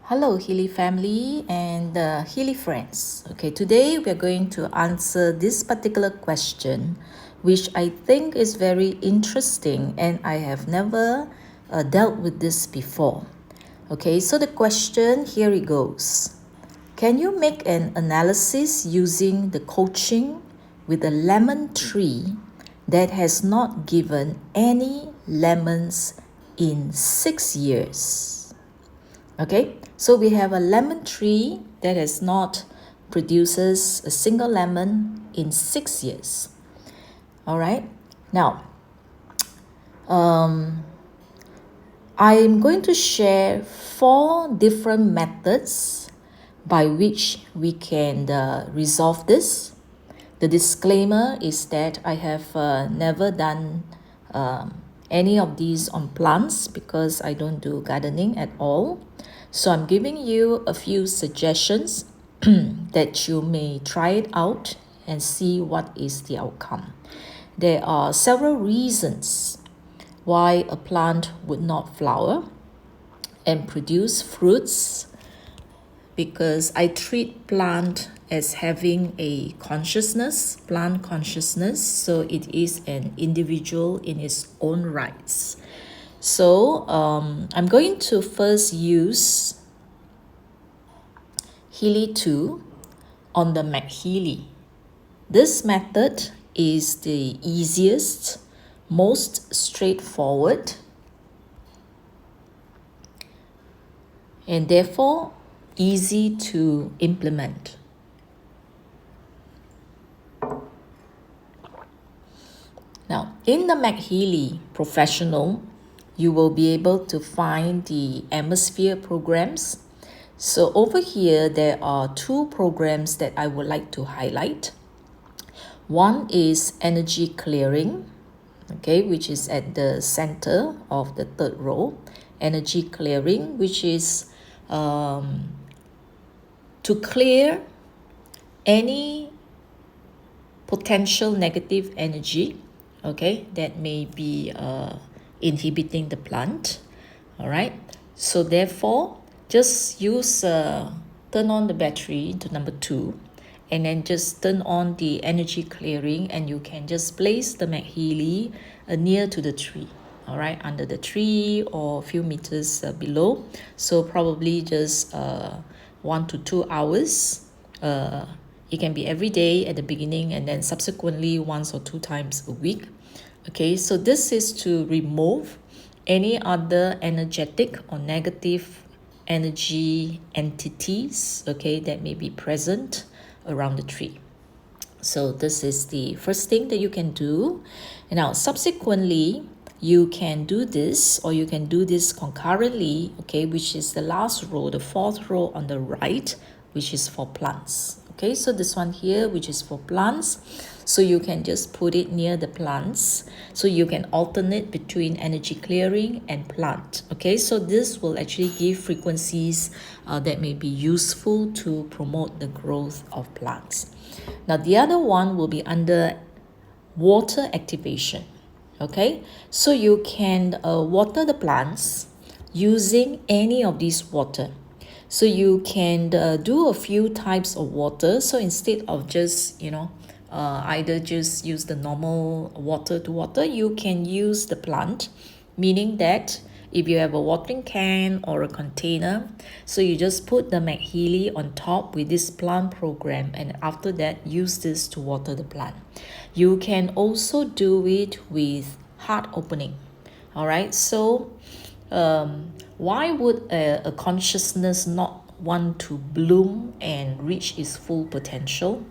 Hello Healy family and Healy friends. Okay, today we are going to answer this particular question, which I think is very interesting and I have never dealt with this before. Okay, so the question, here it goes. Can you make an analysis using the coaching with a lemon tree that has not given any lemons in 6 years? Okay, so we have a lemon tree that has not produces a single lemon in 6 years. All right, now I'm going to share 4 different methods by which we can resolve this. The disclaimer is that I have never done any of these on plants because I don't do gardening at all. So I'm giving you a few suggestions that you may try it out and see what is the outcome. There are several reasons why a plant would not flower and produce fruits, because I treat plant as having a consciousness, plant consciousness, so it is an individual in its own rights. So I'm going to first use Healy 2 on the MagHealy. This method is the easiest, most straightforward, and therefore easy to implement. Now, in the MagHealy Professional, you will be able to find the atmosphere programs. So over here, there are 2 programs that I would like to highlight. One is energy clearing, okay, which is at the center of the 3rd row. Energy clearing, which is to clear any potential negative energy, okay, that may be inhibiting the plant. All right, so therefore just use turn on the battery to number 2 and then just turn on the energy clearing, and you can just place the MagHealy near to the tree, all right, under the tree or a few meters below. So probably just 1 to 2 hours. It can be every day at the beginning and then subsequently once or 2 times a week. Okay, so this is to remove any other energetic or negative energy entities, okay, that may be present around the tree. So this is the first thing that you can do. And now subsequently, you can do this, or you can do this concurrently, okay, which is the last row, the 4th row on the right, which is for plants. Okay, so this one here, which is for plants, so you can just put it near the plants, so you can alternate between energy clearing and plant. Okay, so this will actually give frequencies that may be useful to promote the growth of plants. Now the other one will be under water activation. Okay, so you can water the plants using any of these water. So you can do a few types of water. So instead of just either just use the normal water to water, you can use the plant, meaning that if you have a watering can or a container, so you just put the MagHealy on top with this plant program, and after that use this to water the plant. You can also do it with heart opening. All right, so why would a consciousness not want to bloom and reach its full potential?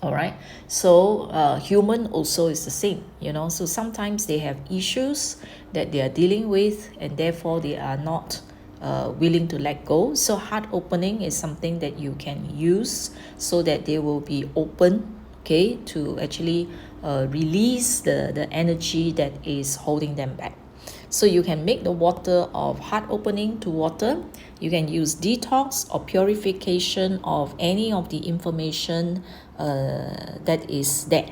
All right, so human also is the same, so sometimes they have issues that they are dealing with, and therefore they are not willing to let go. So heart opening is something that you can use so that they will be open, okay, to actually release the energy that is holding them back. So you can make the water of heart opening to water. You can use detox or purification of any of the information that is there.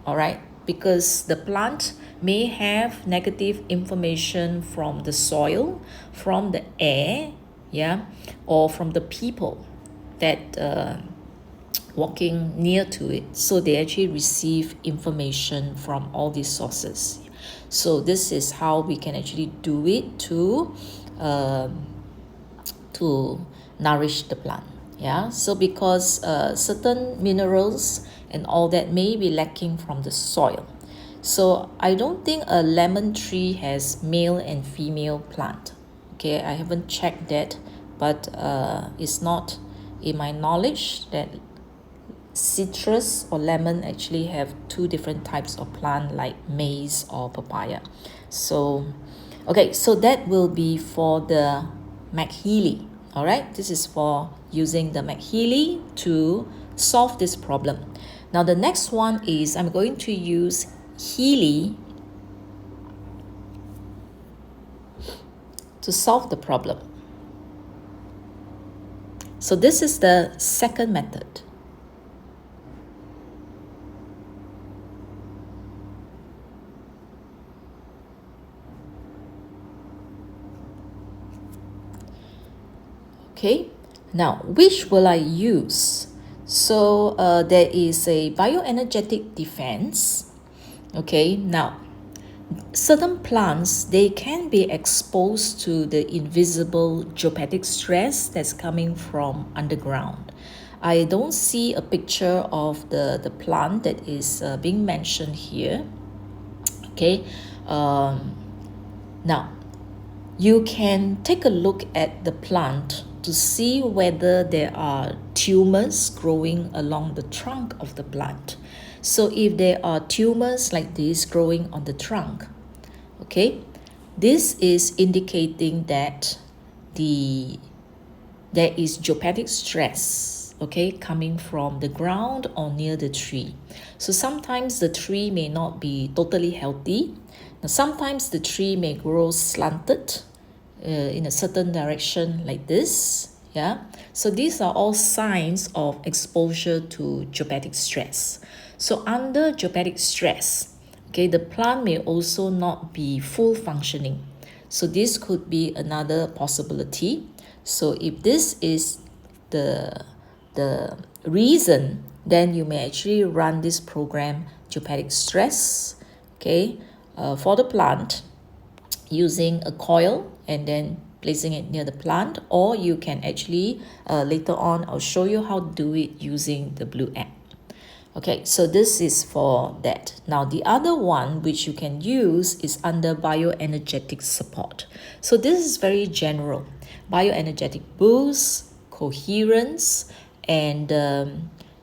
All right, because the plant may have negative information from the soil, from the air, yeah, or from the people that walking near to it. So they actually receive information from all these sources. So this is how we can actually do it to nourish the plant. Yeah, so because certain minerals and all that may be lacking from the soil. So I don't think a lemon tree has male and female plant. Okay, I haven't checked that, but it's not in my knowledge that citrus or lemon actually have two different types of plant like maize or papaya. So okay, so that will be for the MagHealy. All right, this is for using the MagHealy to solve this problem. Now the next one is I'm going to use Healy to solve the problem. So this is the second method. Okay, now which will I use? So there is a bioenergetic defense. Okay, now certain plants, they can be exposed to the invisible geopathic stress that's coming from underground. I don't see a picture of the plant that is being mentioned here. Okay, now you can take a look at the plant to see whether there are tumors growing along the trunk of the plant. So if there are tumors like this growing on the trunk, okay, this is indicating that there is geopathic stress, okay, coming from the ground or near the tree. So sometimes the tree may not be totally healthy. Now, sometimes the tree may grow slanted in a certain direction like this. Yeah, so these are all signs of exposure to geopathic stress. So under geopathic stress, okay, the plant may also not be full functioning. So this could be another possibility. So if this is the reason, then you may actually run this program geopathic stress, okay, for the plant using a coil and then placing it near the plant, or you can actually later on I'll show you how to do it using the blue app. Okay, so this is for that. Now the other one which you can use is under bioenergetic support. So this is very general. Bioenergetic boost, coherence, and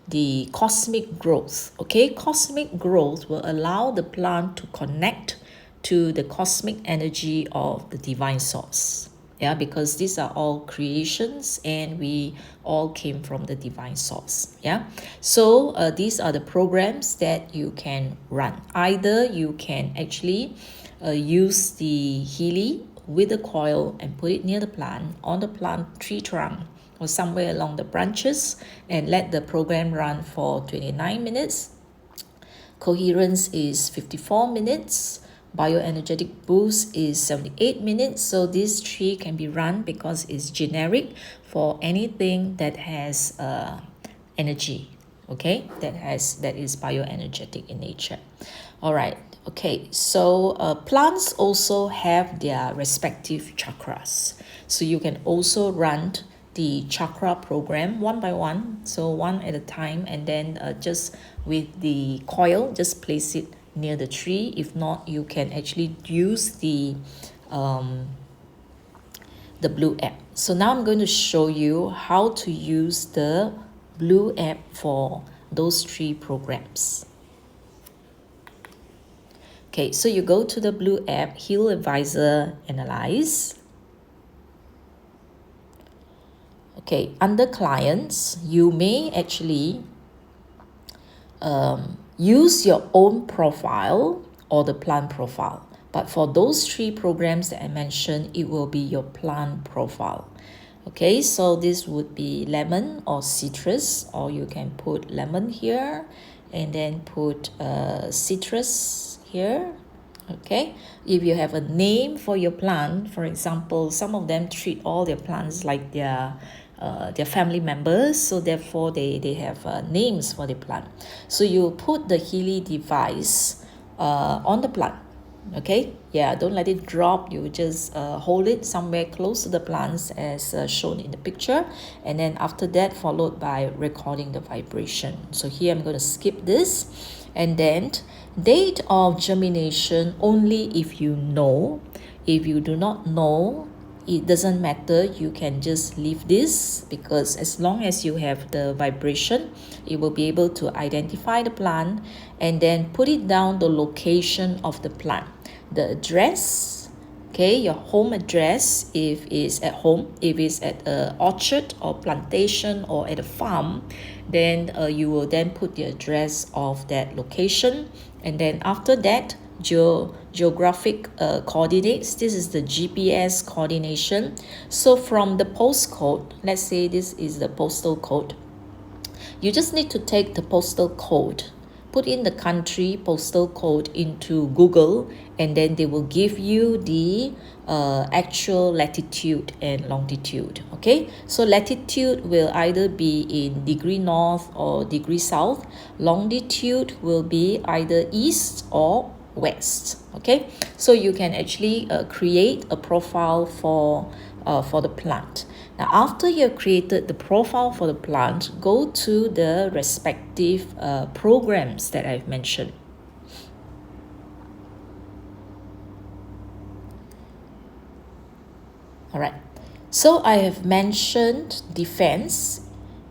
the cosmic growth. Okay, cosmic growth will allow the plant to connect to the cosmic energy of the divine source. Yeah, because these are all creations and we all came from the divine source. Yeah, so these are the programs that you can run. Either you can actually use the Healy with the coil and put it near the plant, on the plant tree trunk, or somewhere along the branches, and let the program run for 29 minutes. Coherence is 54 minutes. Bioenergetic boost is 78 minutes. So this tree can be run because it's generic for anything that has energy, okay, that is bioenergetic in nature. All right, okay, so plants also have their respective chakras. So you can also run the chakra program one by one, so one at a time, and then just with the coil, just place it near the tree. If not, you can actually use the blue app. So now I'm going to show you how to use the blue app for those three programs. Okay, so you go to the blue app, HealAdvisor Analyze. Okay, under clients, you may actually use your own profile or the plant profile. But for those three programs that I mentioned, it will be your plant profile. Okay, so this would be lemon or citrus, or you can put lemon here and then put citrus here. Okay, if you have a name for your plant, for example, some of them treat all their plants like their family members, so therefore they have names for the plant. So you put the Healy device on the plant. Okay, yeah, don't let it drop. You just hold it somewhere close to the plants as shown in the picture, and then after that followed by recording the vibration. So here I'm going to skip this, and then date of germination only if you know. If you do not know, it doesn't matter, you can just leave this, because as long as you have the vibration, it will be able to identify the plant and then put it down the location of the plant, the address, okay, your home address if it's at home. If it's at an orchard or plantation or at a farm, then you will then put the address of that location, and then after that geographic coordinates. This is the GPS coordination. So from the postcode, let's say this is the postal code, you just need to take the postal code, put in the country postal code into Google, and then they will give you the actual latitude and longitude. Okay, so latitude will either be in degree north or degree south. Longitude will be either east or west. Okay, so you can actually create a profile for the plant. Now, after you have created the profile for the plant, go to the respective programs that I've mentioned. All right, so I have mentioned defense.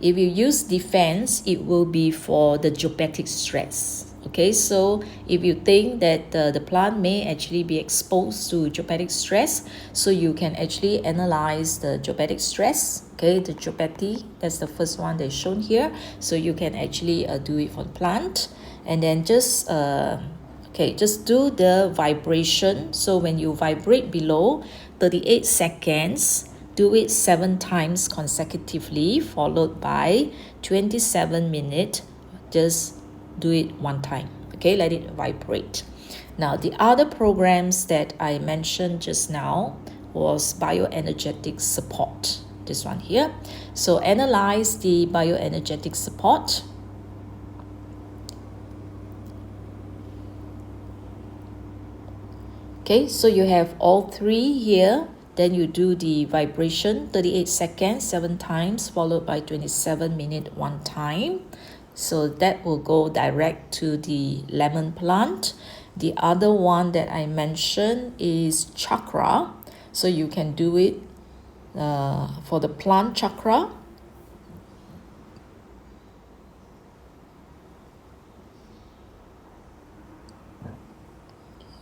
If you use defense, it will be for the geopathic stress. Okay, so if you think that the plant may actually be exposed to geopathic stress, so you can actually analyze the geopathic stress. Okay, the geopathy, that's the first one that's shown here. So you can actually do it for the plant, and then just just do the vibration. So when you vibrate below 38 seconds, do it 7 times consecutively, followed by 27 minutes. Just do it 1 time. Okay, let it vibrate. Now, the other programs that I mentioned just now was bioenergetic support. This one here. So analyze the bioenergetic support. Okay, so you have all 3 here. Then you do the vibration 38 seconds 7 times, followed by 27 minutes 1 time. So that will go direct to the lemon plant. The other one that I mentioned is chakra. So you can do it for the plant chakra.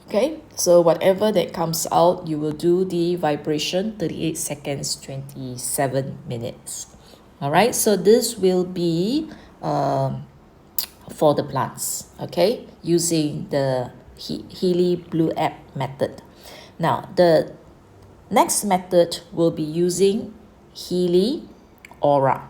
Okay, so whatever that comes out, you will do the vibration 38 seconds 27 minutes. All right, so this will be for the plants, okay, using the Healy Blue App method. Now, the next method will be using Healy Aura.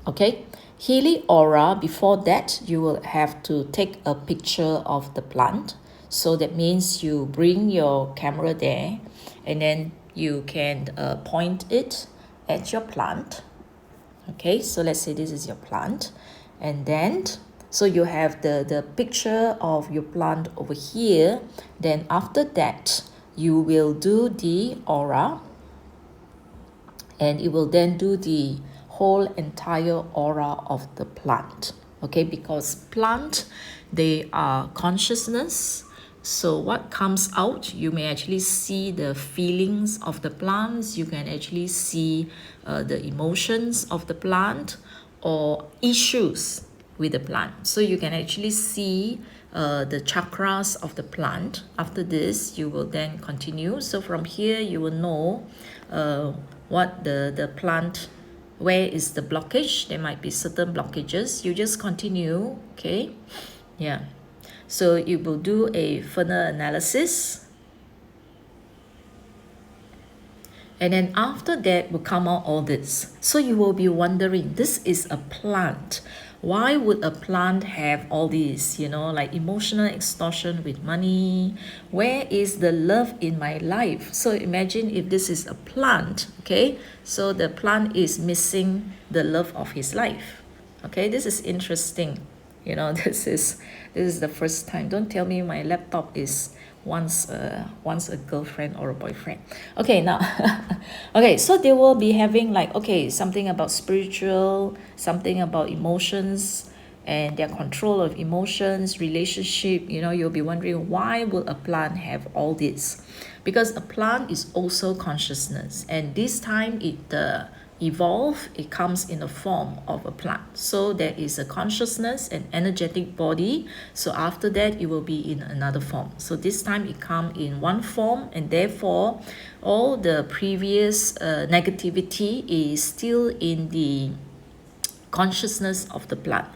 Okay, Healy Aura, before that, you will have to take a picture of the plant. So that means you bring your camera there, and then you can point it at your plant. Okay, so let's say this is your plant, and then so you have the picture of your plant over here. Then after that, you will do the aura, and it will then do the whole entire aura of the plant. Okay, because plant, they are consciousness. So what comes out, you may actually see the feelings of the plants. You can actually see the emotions of the plant or issues with the plant. So you can actually see the chakras of the plant. After this, you will then continue. So from here, you will know what the plant, where is the blockage. There might be certain blockages. You just continue, okay? Yeah. So you will do a further analysis. And then after that will come out all this. So you will be wondering, this is a plant. Why would a plant have all these, like emotional extortion with money? Where is the love in my life? So imagine if this is a plant, okay? So the plant is missing the love of his life. Okay, this is interesting. This is the first time. Don't tell me my laptop is once a girlfriend or a boyfriend. Okay, now okay, so they will be having like, okay, something about spiritual, something about emotions and their control of emotions, relationship. You'll be wondering, why will a plant have all this? Because a plant is also consciousness, and this time it comes in the form of a plant. So there is a consciousness and energetic body. So after that, it will be in another form. So this time it come in one form, and therefore all the previous negativity is still in the consciousness of the plant.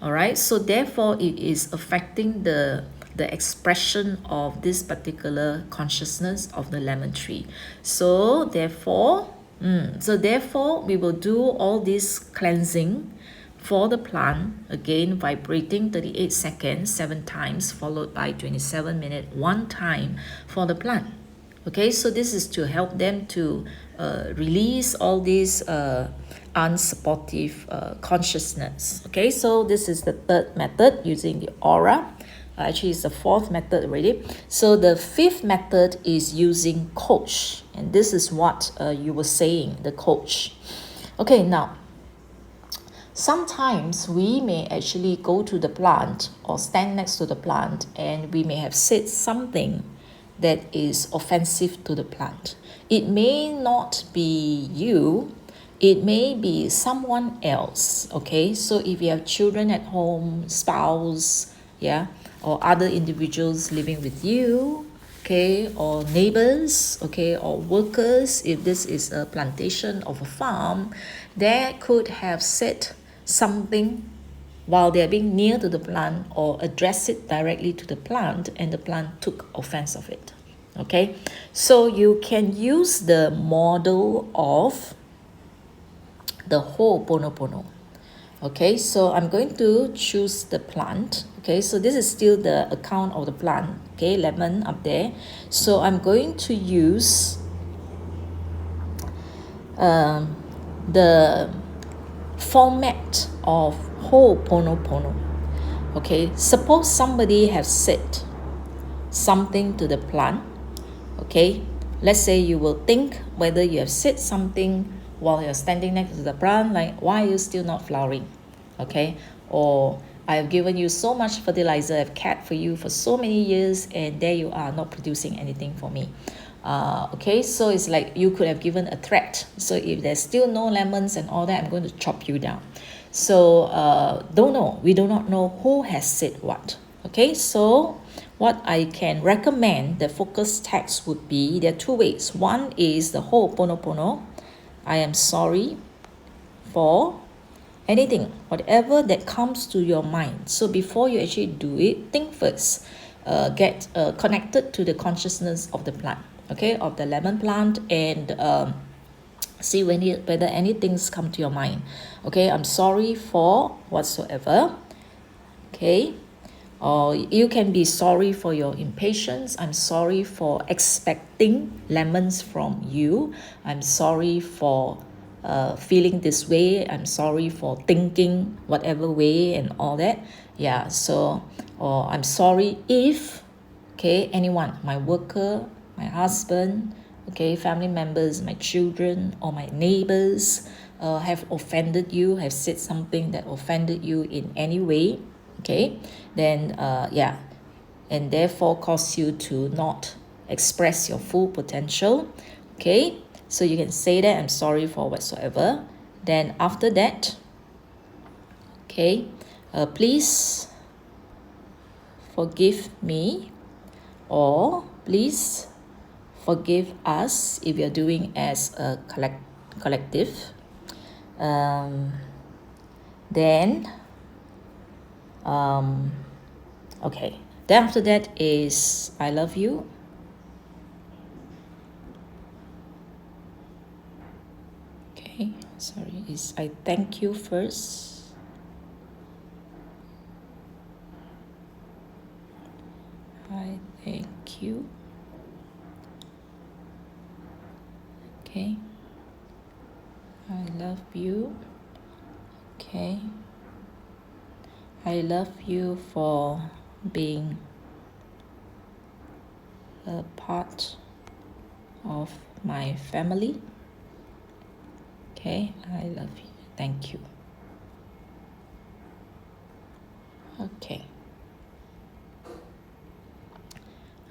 All right, so therefore it is affecting the expression of this particular consciousness of the lemon tree. So therefore we will do all this cleansing for the plant, again vibrating 38 seconds 7 times, followed by 27 minutes 1 time for the plant. Okay, so this is to help them to release all these unsupportive consciousness. Okay, so this is the third method, using the aura. Actually, it's the fourth method already. So the fifth method is using coach, and this is what you were saying, the coach. Okay, now sometimes we may actually go to the plant or stand next to the plant, and we may have said something that is offensive to the plant. It may not be you, it may be someone else. Okay, so if you have children at home, spouse, yeah, or other individuals living with you, okay, or neighbors, okay, or workers, if this is a plantation of a farm, they could have said something while they're being near to the plant, or address it directly to the plant, and the plant took offense of it. Okay, so you can use the model of the Ho'oponopono. Okay, so I'm going to choose the plant. Okay, so this is still the account of the plant. Okay, lemon up there. So I'm going to use the format of Ho'oponopono. Okay, suppose somebody has said something to the plant. Okay, let's say you will think whether you have said something while you're standing next to the plant, like, why are you still not flowering? Okay, or I have given you so much fertilizer, I've cared for you for so many years, and there you are not producing anything for me. Okay, so it's like you could have given a threat. So if there's still no lemons and all that, I'm going to chop you down. So we do not know who has said what. Okay, so what I can recommend, the focus text would be, there are two ways. One is the Ho'oponopono. I am sorry for anything, whatever that comes to your mind. So before you actually do it, think first. Get connected to the consciousness of the plant, okay, of the lemon plant, and see whether any things come to your mind. Okay, I'm sorry for whatsoever. Okay, or you can be sorry for your impatience. I'm sorry for expecting lemons from you. I'm sorry for feeling this way. I'm sorry for thinking whatever way and all that. Yeah, so, or I'm sorry if, okay, anyone, my worker, my husband, okay, family members, my children, or my neighbors have offended you, have said something that offended you in any way. Okay, then and therefore cause you to not express your full potential. Okay, so you can say that I'm sorry for whatsoever. Then after that, okay, please forgive me, or please forgive us if you're doing as a collective. Then okay, then after that is I love you. Okay, sorry, is I thank you first. I love you. Okay. I love you for being a part of my family. Okay, I love you. Thank you. Okay.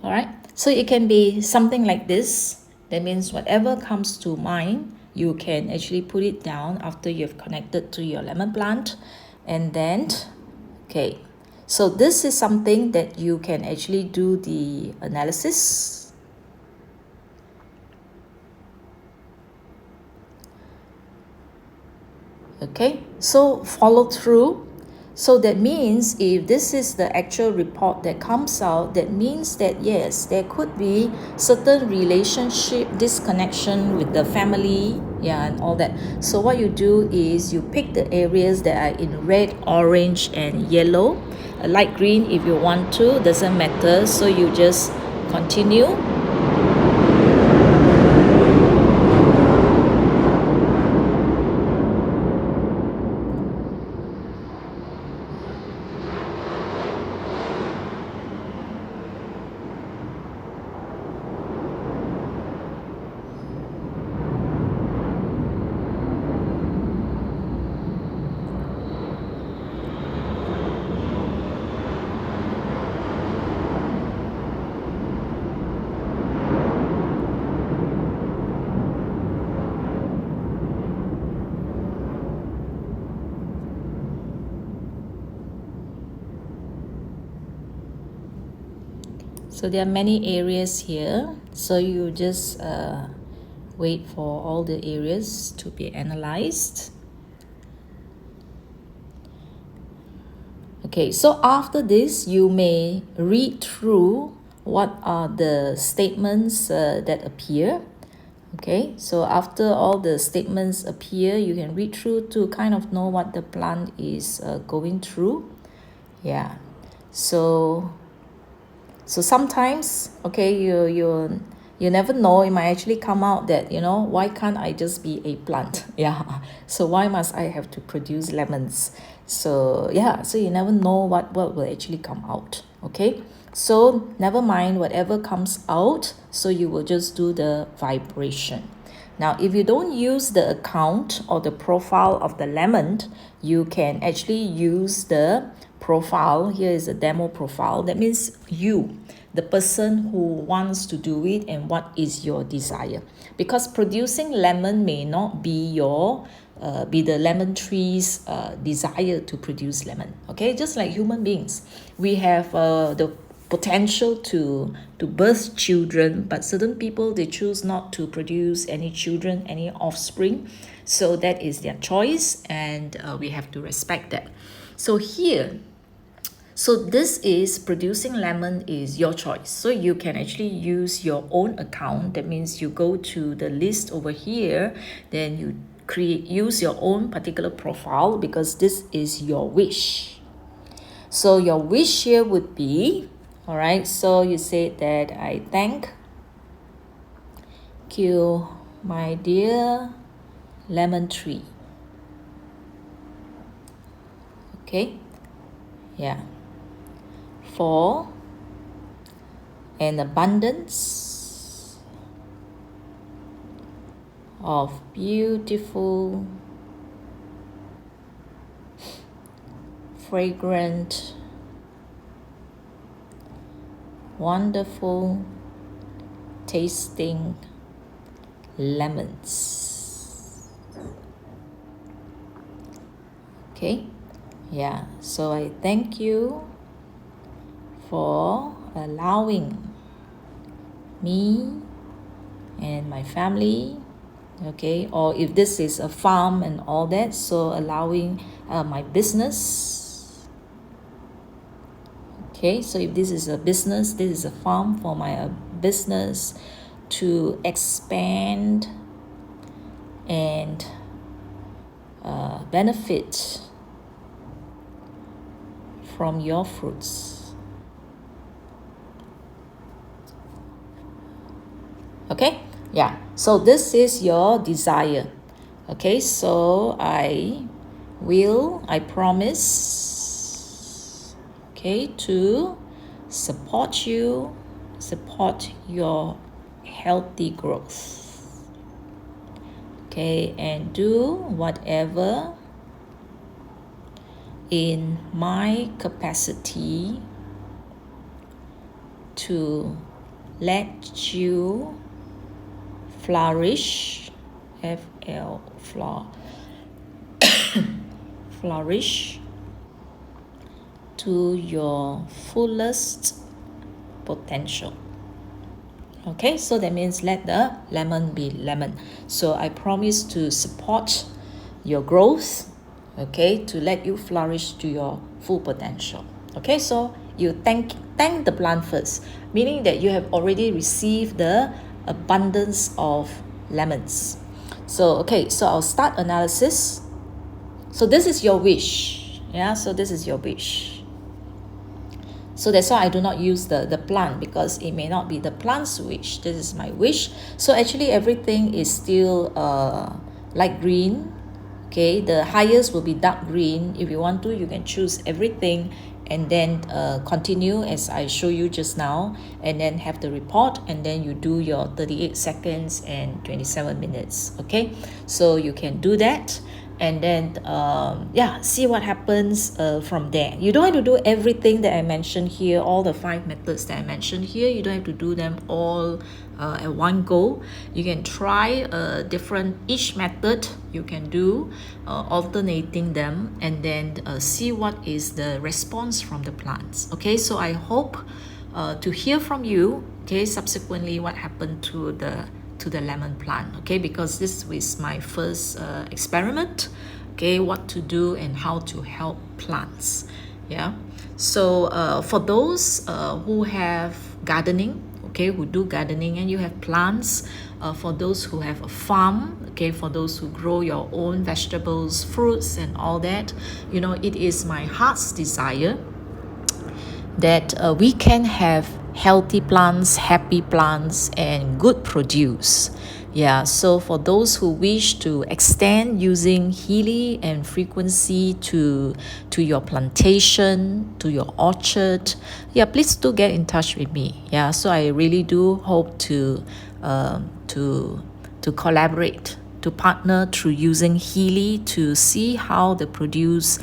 All right. So it can be something like this. That means whatever comes to mind, you can actually put it down after you've connected to your lemon plant. And then, okay. So this is something that you can actually do the analysis. Okay. So follow through. So that means if this is the actual report that comes out, that means that yes, there could be certain relationship disconnection with the family, yeah, and all that. So what you do is you pick the areas that are in red, orange, and yellow. Light green if you want to, doesn't matter. So you just continue. So there are many areas here. So you just wait for all the areas to be analyzed. Okay, so after this, you may read through what are the statements that appear. Okay, so after all the statements appear, you can read through to kind of know what the plant is going through. Yeah, so sometimes, okay, you never know, it might actually come out that, you know, why can't I just be a plant? Yeah, so why must I have to produce lemons? So yeah, so you never know what will actually come out. Okay, so never mind whatever comes out, so you will just do the vibration. Now, if you don't use the account or the profile of the lemon, you can actually use the profile. Here is a demo profile. That means you, the person who wants to do it, and what is your desire. Because producing lemon may not be your be the lemon tree's desire to produce lemon. Okay, just like human beings, we have the potential to birth children, but certain people, they choose not to produce any children, any offspring. So that is their choice, and we have to respect that. So here, so this is producing lemon is your choice. So you can actually use your own account. That means you go to the list over here, then you use your own particular profile, because this is your wish. So your wish here would be, all right, so you say that I thank you, my dear lemon tree. Okay, yeah, for an abundance of beautiful, fragrant, wonderful tasting lemons. Okay, yeah, so I thank you for allowing me and my family, okay, or if this is a farm and all that, so allowing my business. Okay, so if this is a business, this is a farm for my business to expand and benefit from your fruits. Okay, yeah, so this is your desire. Okay, so I promise, okay, to support your healthy growth, okay, and do whatever in my capacity to let you flourish, flourish to your fullest potential. Okay, so that means let the lemon be lemon. So I promise to support your growth, okay, to let you flourish to your full potential. Okay, so you thank the plant first, meaning that you have already received the abundance of lemons. So okay, so I'll start analysis. So this is your wish. Yeah, so this is your wish. So that's why I do not use the plant, because it may not be the plant's wish. This is my wish. So actually everything is still light green. Okay, the highest will be dark green. If you want to, you can choose everything and then continue as I show you just now, and then have the report, and then you do your 38 seconds and 27 minutes. Okay, so you can do that, and then see what happens from there. You don't have to do everything that I mentioned here, all the 5 methods that I mentioned here. You don't have to do them all at one go. You can try each method you can do, alternating them, and then see what is the response from the plants. Okay, so I hope to hear from you, okay, subsequently what happened to the lemon plant, okay, because this was my first experiment, okay, what to do and how to help plants. Yeah, so for those who have gardening, okay, who do gardening and you have plants, for those who have a farm, okay, for those who grow your own vegetables, fruits and all that, you know, it is my heart's desire that we can have healthy plants, happy plants, and good produce. Yeah, so for those who wish to extend using Healy and frequency to your plantation, to your orchard, yeah, please do get in touch with me. Yeah, so I really do hope to collaborate, to partner through using Healy to see how the produce,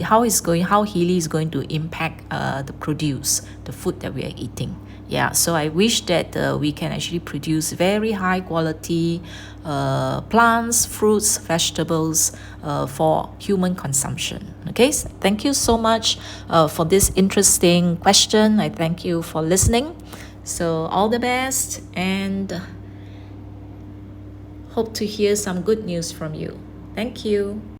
how Healy is going to impact the produce, the food that we are eating. Yeah, so I wish that we can actually produce very high quality plants, fruits, vegetables for human consumption. Okay, so thank you so much for this interesting question. I thank you for listening. So all the best, and hope to hear some good news from you. Thank you.